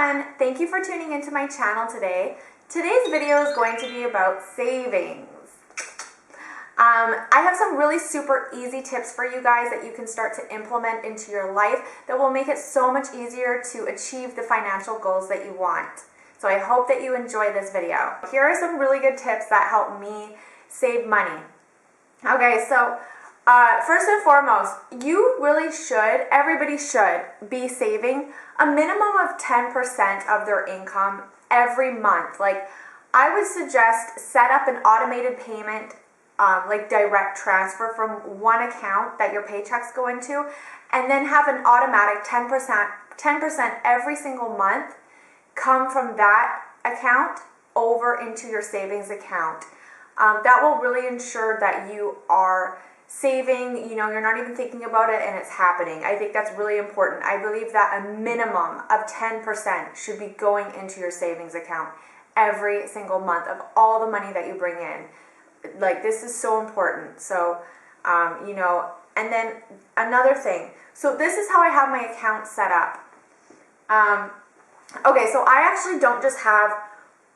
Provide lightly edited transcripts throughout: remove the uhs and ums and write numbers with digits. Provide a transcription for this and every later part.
everyone, thank you for tuning into my channel today. Today's video is going to be about savings. I have some really super easy tips for you guys that you can start to implement into your life that will make it so much easier to achieve the financial goals that you want. So I hope that you enjoy this video. Here are some really good tips that help me save money. Okay, so first and foremost, you really should, everybody should be saving a minimum of 10% of their income every month. Like, I would suggest set up an automated payment, like direct transfer from one account that your paychecks go into, and then have an automatic 10% every single month come from that account over into your savings account. That will really ensure that you are saving, you're not even thinking about it and it's happening. I think that's really important. I believe that a minimum of 10% should be going into your savings account every single month of all the money that you bring in. Like, this is so important. So, and then another thing. So this is how I have my account set up. Okay, so I actually don't just have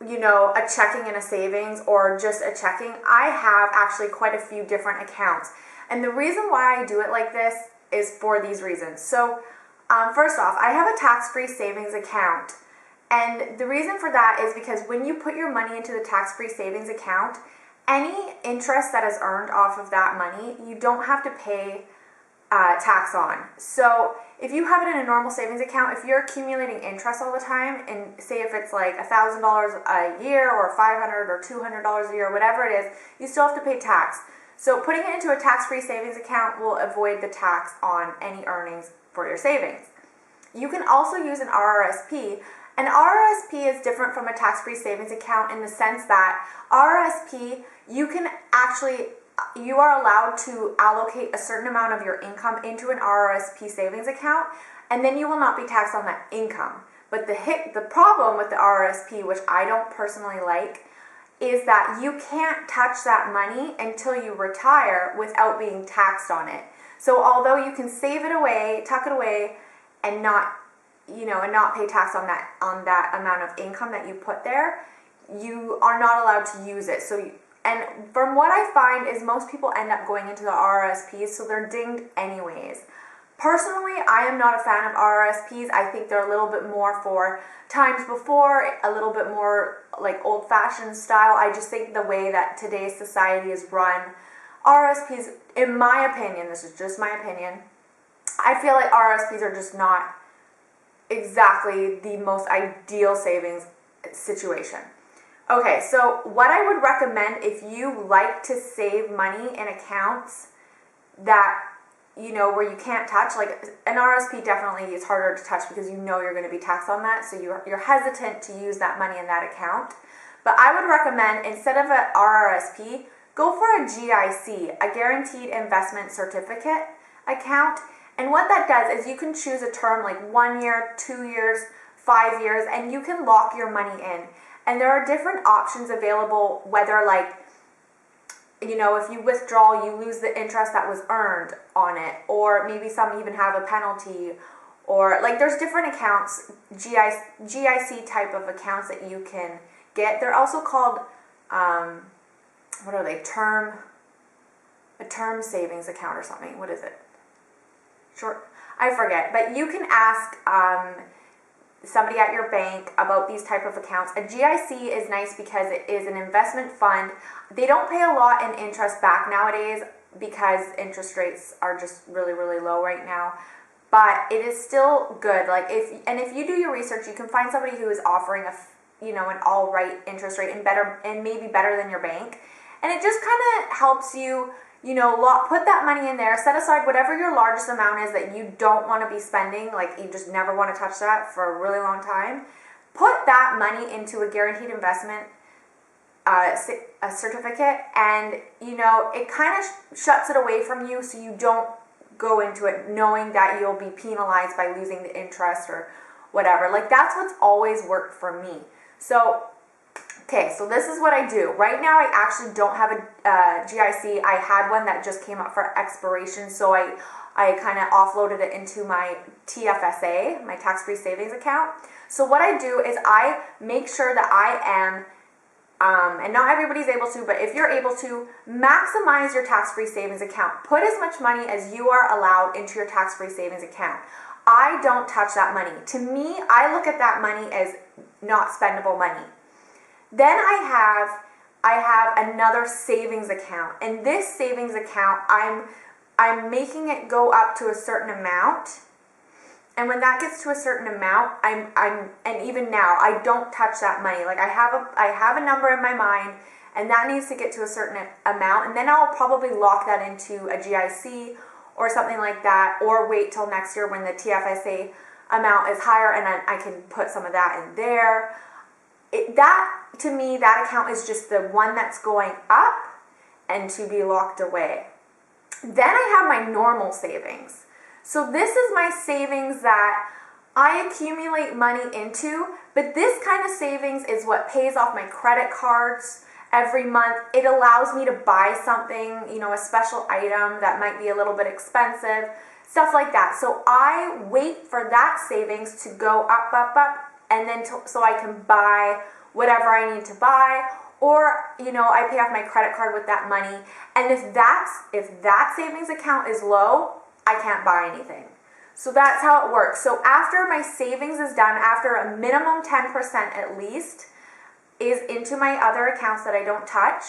a checking and a savings or just a checking. I have actually quite a few different accounts. And the reason why I do it like this is for these reasons. So first off, I have a tax-free savings account. And the reason for that is because when you put your money into the tax-free savings account, any interest that is earned off of that money, you don't have to pay tax on. So if you have it in a normal savings account, if you're accumulating interest all the time, and say if it's like $1,000 a year or $500 or $200 a year, whatever it is, you still have to pay tax. So putting it into a tax-free savings account will avoid the tax on any earnings for your savings. You can also use an RRSP. An RRSP is different from a tax-free savings account in the sense that RRSP, you are allowed to allocate a certain amount of your income into an RRSP savings account, and then you will not be taxed on that income. But the problem with the RRSP, which I don't personally like, is that you can't touch that money until you retire without being taxed on it. So although you can save it away, tuck it away, and not pay tax on that amount of income that you put there, you are not allowed to use it. And from what I find is most people end up going into the RRSPs, so they're dinged anyways. Personally, I am not a fan of RRSPs. I think they're a little bit more for times before, a little bit more like old-fashioned style. I just think the way that today's society is run, RRSPs, in my opinion, this is just my opinion, I feel like RRSPs are just not exactly the most ideal savings situation. Okay, so what I would recommend if you like to save money in accounts that, where you can't touch, like an RRSP definitely is harder to touch because you're going to be taxed on that, so you're hesitant to use that money in that account. But I would recommend, instead of an RRSP, go for a GIC, a Guaranteed Investment Certificate account. And what that does is you can choose a term like 1 year, 2 years, 5 years, and you can lock your money in. And there are different options available, whether if you withdraw, you lose the interest that was earned on it, or maybe some even have a penalty, or there's different accounts, GIC type of accounts that you can get. They're also called, what are they, a term savings account or something. What is it? Short, I forget, but you can ask somebody at your bank about these type of accounts. A GIC is nice because it is an investment fund. They don't pay a lot in interest back nowadays because interest rates are just really, really low right now. But it is still good. If you do your research, you can find somebody who is offering an all right interest rate and maybe better than your bank. And it just kind of helps you put that money in there, set aside whatever your largest amount is that you don't want to be spending, like you just never want to touch that for a really long time. Put that money into a guaranteed investment a certificate, and it kind of shuts it away from you, so you don't go into it knowing that you'll be penalized by losing the interest or whatever. That's what's always worked for me. So okay, so this is what I do. Right now, I actually don't have a GIC. I had one that just came up for expiration, so I kind of offloaded it into my TFSA, my tax-free savings account. So what I do is I make sure that I am, and not everybody's able to, but if you're able to, maximize your tax-free savings account. Put as much money as you are allowed into your tax-free savings account. I don't touch that money. To me, I look at that money as not spendable money. Then I have another savings account, and this savings account, I'm making it go up to a certain amount. And when that gets to a certain amount, and even now, I don't touch that money. Like I have a number in my mind, and that needs to get to a certain amount, and then I'll probably lock that into a GIC or something like that, or wait till next year when the TFSA amount is higher, and I can put some of that in there. To me, that account is just the one that's going up and to be locked away. Then I have my normal savings. So this is my savings that I accumulate money into, but this kind of savings is what pays off my credit cards every month. It allows me to buy something, a special item that might be a little bit expensive, stuff like that. So I wait for that savings to go up, and then so I can buy whatever I need to buy, or I pay off my credit card with that money. And if that savings account is low, I can't buy anything. So that's how it works. So after my savings is done, after a minimum 10% at least is into my other accounts that I don't touch,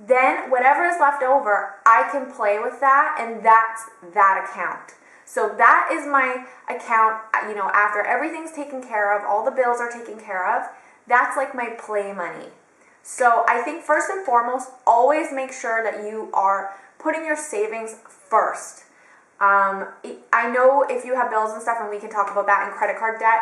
then whatever is left over, I can play with that, and that's that account. So that is my account, after everything's taken care of, all the bills are taken care of, that's like my play money. So I think first and foremost, always make sure that you are putting your savings first. I know if you have bills and stuff, and we can talk about that, and credit card debt,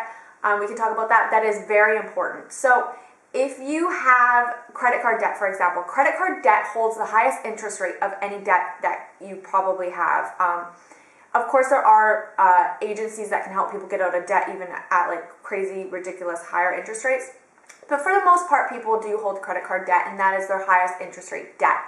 we can talk about that. That is very important. So if you have credit card debt, for example, credit card debt holds the highest interest rate of any debt that you probably have. Of course, there are agencies that can help people get out of debt even at like crazy, ridiculous, higher interest rates. But for the most part, people do hold credit card debt, and that is their highest interest rate debt.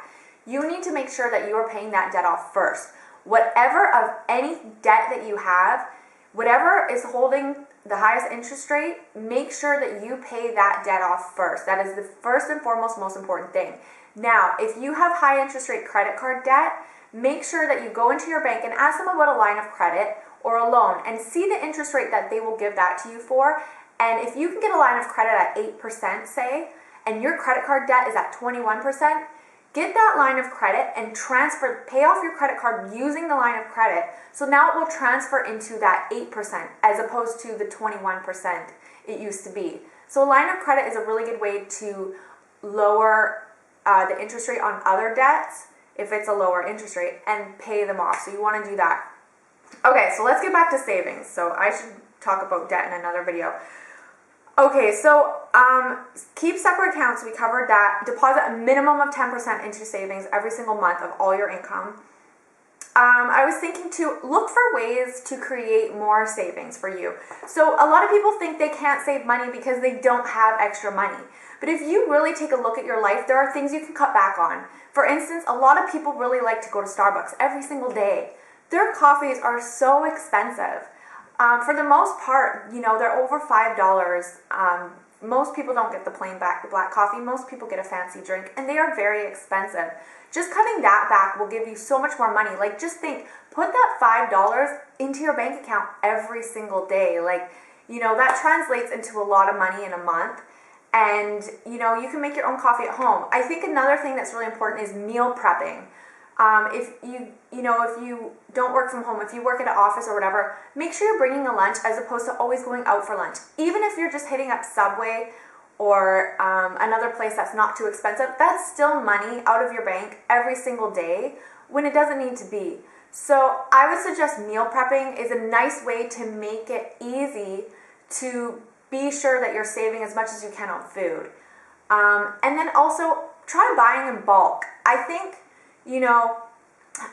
You need to make sure that you are paying that debt off first. Whatever of any debt that you have, whatever is holding the highest interest rate, make sure that you pay that debt off first. That is the first and foremost most important thing. Now, if you have high interest rate credit card debt, make sure that you go into your bank and ask them about a line of credit or a loan and see the interest rate that they will give that to you for. And if you can get a line of credit at 8%, say, and your credit card debt is at 21%, get that line of credit and pay off your credit card using the line of credit. So now it will transfer into that 8% as opposed to the 21% it used to be. So a line of credit is a really good way to lower the interest rate on other debts if it's a lower interest rate and pay them off. So you want to do that. Okay, so let's get back to savings. So I should talk about debt in another video. Okay, so keep separate accounts. We covered that. Deposit a minimum of 10% into savings every single month of all your income. I was thinking to look for ways to create more savings for you. So a lot of people think they can't save money because they don't have extra money. But if you really take a look at your life, there are things you can cut back on. For instance, a lot of people really like to go to Starbucks every single day. Their coffees are so expensive. For the most part, they're over $5. Most people don't get the plain black coffee. Most people get a fancy drink, and they are very expensive. Just cutting that back will give you so much more money. Like, just think, put that $5 into your bank account every single day. Like, that translates into a lot of money in a month. And, you can make your own coffee at home. I think another thing that's really important is meal prepping. If you don't work from home, if you work at an office or whatever, make sure you're bringing a lunch as opposed to always going out for lunch. Even if you're just hitting up Subway or another place that's not too expensive, that's still money out of your bank every single day when it doesn't need to be. So I would suggest meal prepping is a nice way to make it easy to be sure that you're saving as much as you can on food. And then also try buying in bulk. I think,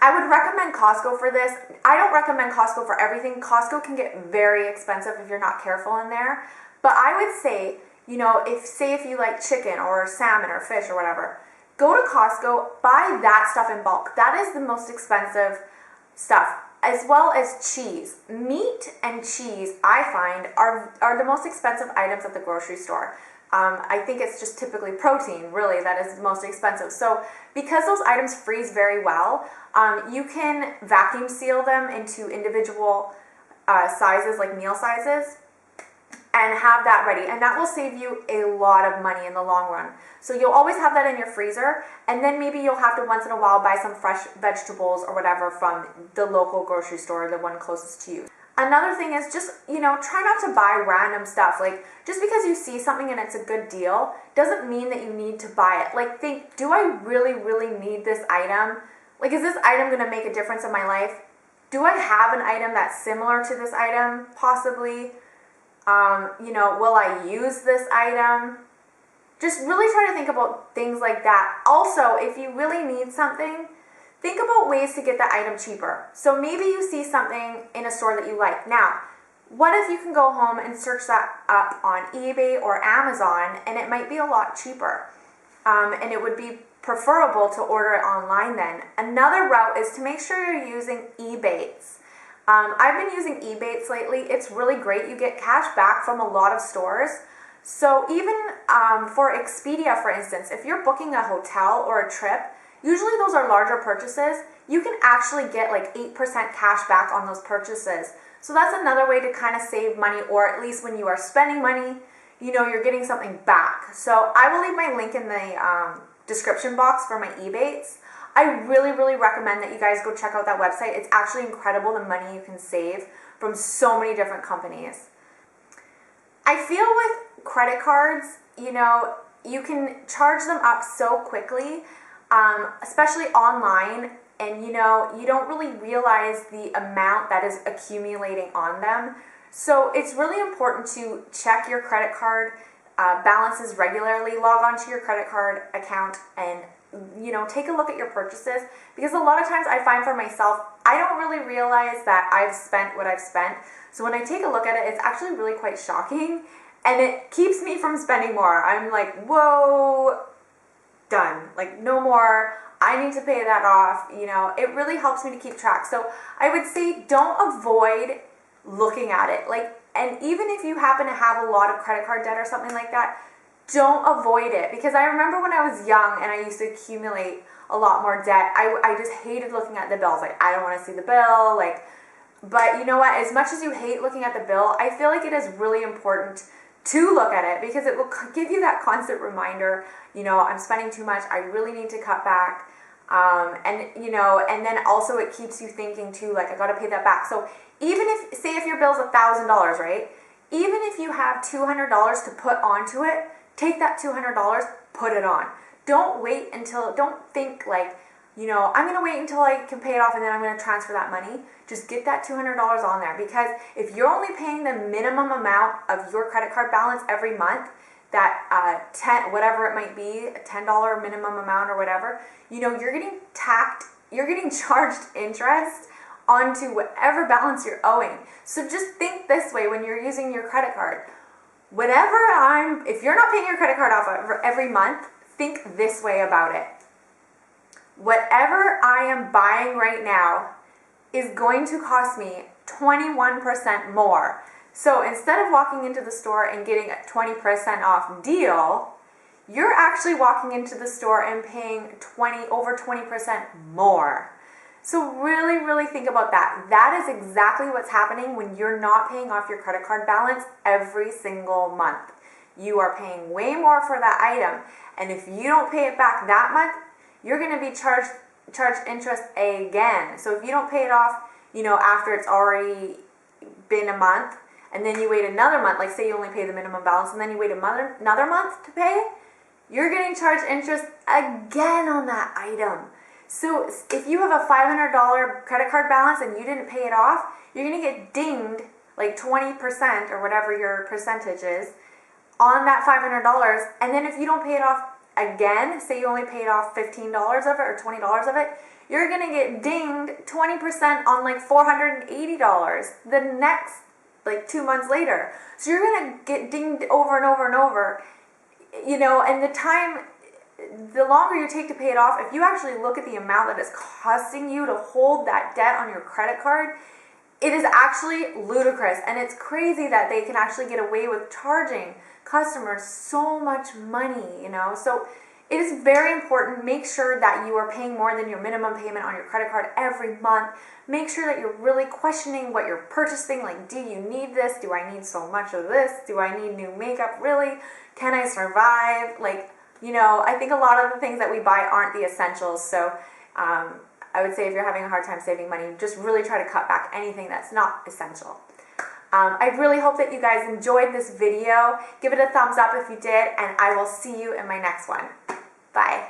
I would recommend Costco for this. I don't recommend Costco for everything. Costco can get very expensive if you're not careful in there. But I would say, if you like chicken or salmon or fish or whatever, go to Costco, buy that stuff in bulk. That is the most expensive stuff. as well as cheese. Meat and cheese, I find, are the most expensive items at the grocery store. I think it's just typically protein, really, that is the most expensive. So because those items freeze very well, you can vacuum seal them into individual sizes, like meal sizes, and have that ready. And that will save you a lot of money in the long run. So you'll always have that in your freezer, and then maybe you'll have to once in a while buy some fresh vegetables or whatever from the local grocery store, the one closest to you. Another thing is just, try not to buy random stuff. Like, just because you see something and it's a good deal doesn't mean that you need to buy it. Like, think, do I really, really need this item? Like, is this item going to make a difference in my life? Do I have an item that's similar to this item? Possibly. Will I use this item? Just really try to think about things like that. Also, if you really need something, think about ways to get that item cheaper. So maybe you see something in a store that you like. Now, what if you can go home and search that up on eBay or Amazon, and it might be a lot cheaper, and it would be preferable to order it online then. Another route is to make sure you're using Ebates. I've been using Ebates lately. It's really great. You get cash back from a lot of stores. So even for Expedia, for instance, if you're booking a hotel or a trip, usually those are larger purchases. You can actually get like 8% cash back on those purchases. So that's another way to kind of save money, or at least when you are spending money, you're getting something back. So I will leave my link in the description box for my Ebates. I really, really recommend that you guys go check out that website. It's actually incredible the money you can save from so many different companies. I feel with credit cards, you can charge them up so quickly, especially online, and you don't really realize the amount that is accumulating on them. So it's really important to check your credit card balances regularly, log on to your credit card account, and take a look at your purchases, because a lot of times I find for myself, I don't really realize that I've spent what I've spent. So when I take a look at it, it's actually really quite shocking, and it keeps me from spending more. I'm like, whoa, done. Like, no more. I need to pay that off. It really helps me to keep track. So I would say don't avoid looking at it. And even if you happen to have a lot of credit card debt or something like that, don't avoid it. Because I remember when I was young and I used to accumulate a lot more debt, I just hated looking at the bills. Like, I don't want to see the bill. But you know what? As much as you hate looking at the bill, I feel like it is really important to look at it, because it will give you that constant reminder, I'm spending too much. I really need to cut back. And then also it keeps you thinking too, like, I got to pay that back. So even if your bill's $1,000, right? Even if you have $200 to put onto it, take that $200, put it on. Don't think like, I'm going to wait until I can pay it off and then I'm going to transfer that money. Just get that $200 on there, because if you're only paying the minimum amount of your credit card balance every month, that whatever it might be, a $10 minimum amount or whatever, you're getting charged interest onto whatever balance you're owing. So just think this way when you're using your credit card. If you're not paying your credit card off every month, think this way about it. Whatever I am buying right now is going to cost me 21% more. So instead of walking into the store and getting a 20% off deal, you're actually walking into the store and paying over 20% more. So really, really think about that. That is exactly what's happening when you're not paying off your credit card balance every single month. You are paying way more for that item. And if you don't pay it back that month, you're going to be charged interest again. So if you don't pay it off, after it's already been a month, and then you wait another month, like say you only pay the minimum balance, and then you wait another month to pay, you're getting charged interest again on that item. So if you have a $500 credit card balance and you didn't pay it off, you're going to get dinged like 20% or whatever your percentage is on that $500. And then if you don't pay it off again, say you only paid off $15 of it or $20 of it, you're going to get dinged 20% on like $480 the next 2 months later. So you're going to get dinged over and over and over, and the time the longer you take to pay it off, if you actually look at the amount that it's costing you to hold that debt on your credit card, it is actually ludicrous. And it's crazy that they can actually get away with charging customers so much money, you know. So it is very important. Make sure that you are paying more than your minimum payment on your credit card every month. Make sure that you're really questioning what you're purchasing. Like, do you need this? Do I need so much of this? Do I need new makeup? Really? Can I survive? Like, you know, I think a lot of the things that we buy aren't the essentials. So I would say if you're having a hard time saving money, just really try to cut back anything that's not essential. I really hope that you guys enjoyed this video. Give it a thumbs up if you did, and I will see you in my next one. Bye.